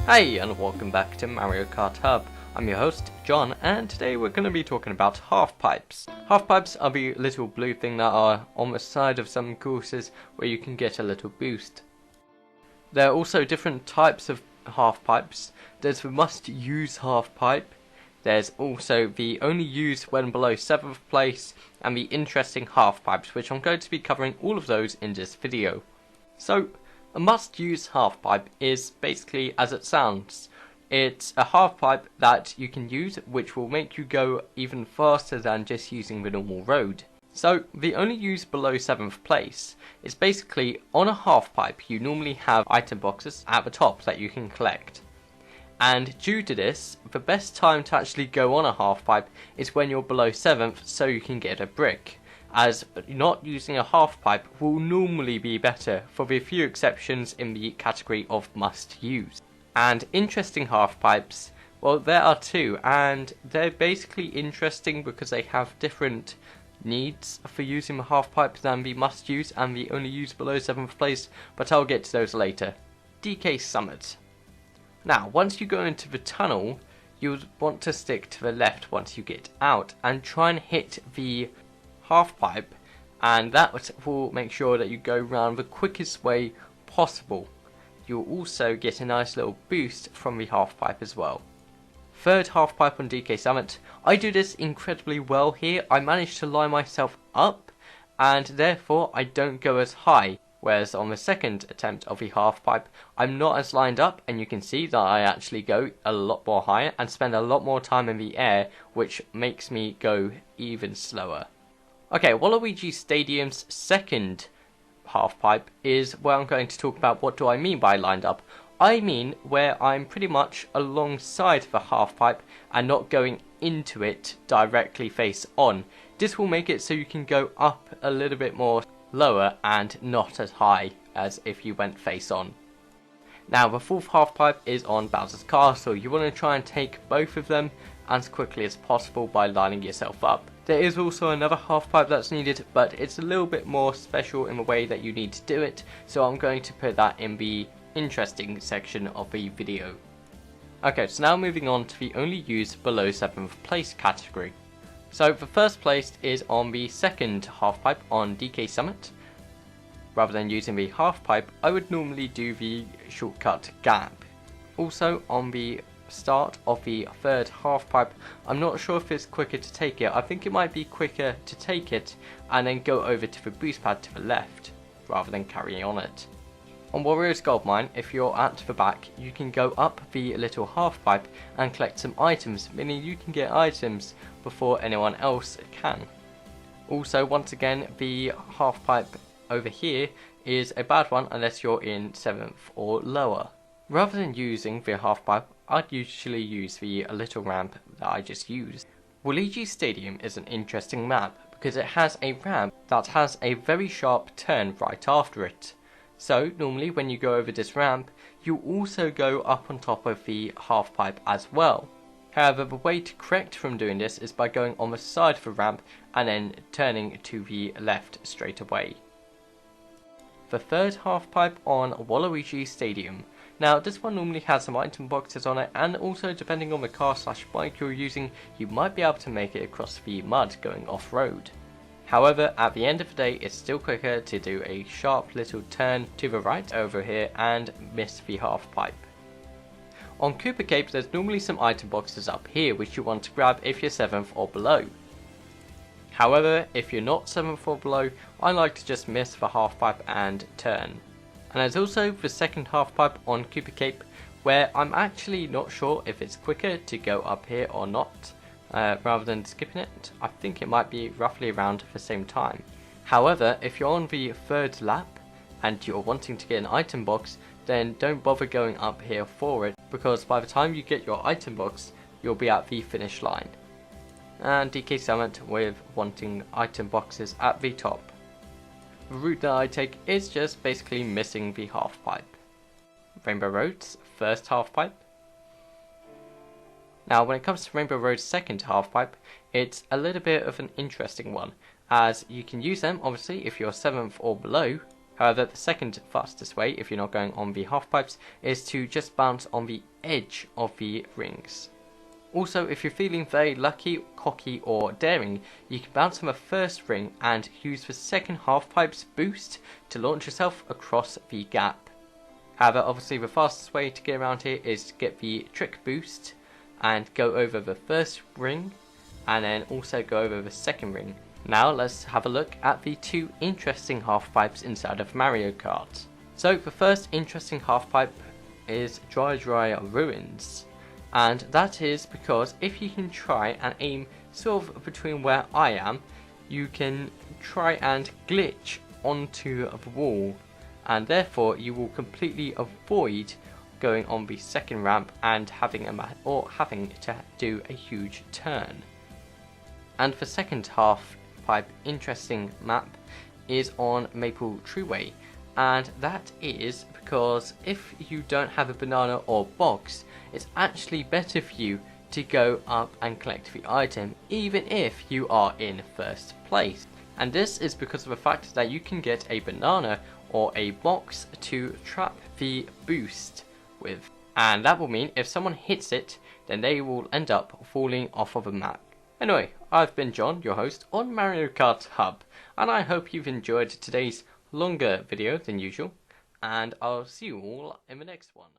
Hey, and welcome back to Mario Kart Hub. I'm your host, John, and today we're going to be talking about half pipes. Half pipes are the little blue thing that are on the side of some courses where you can get a little boost. There are also different types of half pipes. There's the must use half pipe. There's also the only use when below 7th place, and the interesting half pipes, which I'm going to be covering all of those in this video. So, a must-use half-pipe is basically as it sounds. It's a half-pipe that you can use which will make you go even faster than just using the normal road. So, the only use below 7th place is basically on a half-pipe you normally have item boxes at the top that you can collect. And due to this, the best time to actually go on a half-pipe is when you're below 7th so you can get a brick, as not using a half pipe will normally be better for the few exceptions in the category of must use. And interesting half pipes, well, there are two, and they're basically interesting because they have different needs for using the half pipe than the must use and the only use below 7th place, but I'll get to those later. DK Summit. Now, once you go into the tunnel, you'll want to stick to the left once you get out and try and hit the half pipe, and that will make sure that you go round the quickest way possible. You'll also get a nice little boost from the half pipe as well. Third half pipe on DK Summit. I do this incredibly well here. I managed to line myself up and therefore I don't go as high, whereas on the second attempt of the half pipe I'm not as lined up, and you can see that I actually go a lot more higher and spend a lot more time in the air, which makes me go even slower. Okay, Waluigi G Stadium's second half pipe is where I'm going to talk about what do I mean by lined up. I mean where I'm pretty much alongside the half pipe and not going into it directly face on. This will make it so you can go up a little bit more lower and not as high as if you went face on. Now the fourth half pipe is on Bowser's Castle. You want to try and take both of them as quickly as possible by lining yourself up. There is also another half pipe that's needed, but it's a little bit more special in the way that you need to do it, so I'm going to put that in the interesting section of the video. Okay, so now moving on to the only use below 7th place category. So the first place is on the second half pipe on DK Summit. Rather than using the half pipe, I would normally do the shortcut gap. Also on the start of the third half pipe, I'm not sure if it's quicker to take it. I think it might be quicker to take it and then go over to the boost pad to the left rather than carrying on it. On Warrior's Gold Mine, if you're at the back, you can go up the little half pipe and collect some items, meaning you can get items before anyone else can. Also, once again, the half pipe over here is a bad one unless you're in 7th or lower. Rather than using the half pipe, I'd usually use the little ramp that I just used. Willie G Stadium is an interesting map because it has a ramp that has a very sharp turn right after it. So normally when you go over this ramp, you also go up on top of the half pipe as well. However, the way to correct from doing this is by going on the side of the ramp and then turning to the left straight away. The third half pipe on Waluigi Stadium. Now this one normally has some item boxes on it, and also depending on the car / bike you're using, you might be able to make it across the mud going off-road. However, at the end of the day, it's still quicker to do a sharp little turn to the right over here and miss the half pipe. On Cooper Cape, there's normally some item boxes up here which you want to grab if you're 7th or below. However, if you're not 7th or below, I like to just miss the half pipe and turn. And there's also the second half pipe on Cooper Cape, where I'm actually not sure if it's quicker to go up here or not, rather than skipping it. I think it might be roughly around the same time. However, if you're on the third lap and you're wanting to get an item box, then don't bother going up here for it, because by the time you get your item box, you'll be at the finish line. And DK Summit with wanting item boxes at the top. The route that I take is just basically missing the half pipe. Rainbow Road's first half pipe. Now when it comes to Rainbow Road's second half pipe, it's a little bit of an interesting one, as you can use them obviously if you're 7th or below. However, the second fastest way, if you're not going on the half pipes, is to just bounce on the edge of the rings. Also, if you're feeling very lucky, cocky or daring, you can bounce on the first ring and use the second half pipe's boost to launch yourself across the gap. However, obviously the fastest way to get around here is to get the trick boost and go over the first ring and then also go over the second ring. Now let's have a look at the two interesting half pipes inside of Mario Kart. So the first interesting half pipe is Dry Ruins. And that is because if you can try and aim sort of between where I am, you can try and glitch onto the wall, and therefore you will completely avoid going on the second ramp and having to do a huge turn. And the second half pipe interesting map is on Maple Treeway, and that is because if you don't have a banana or box, it's actually better for you to go up and collect the item even if you are in first place. And this is because of the fact that you can get a banana or a box to trap the boost with, and that will mean if someone hits it, then they will end up falling off of a map. Anyway, I've been John, your host on Mario Kart Hub, and I hope you've enjoyed today's longer video than usual, and I'll see you all in the next one.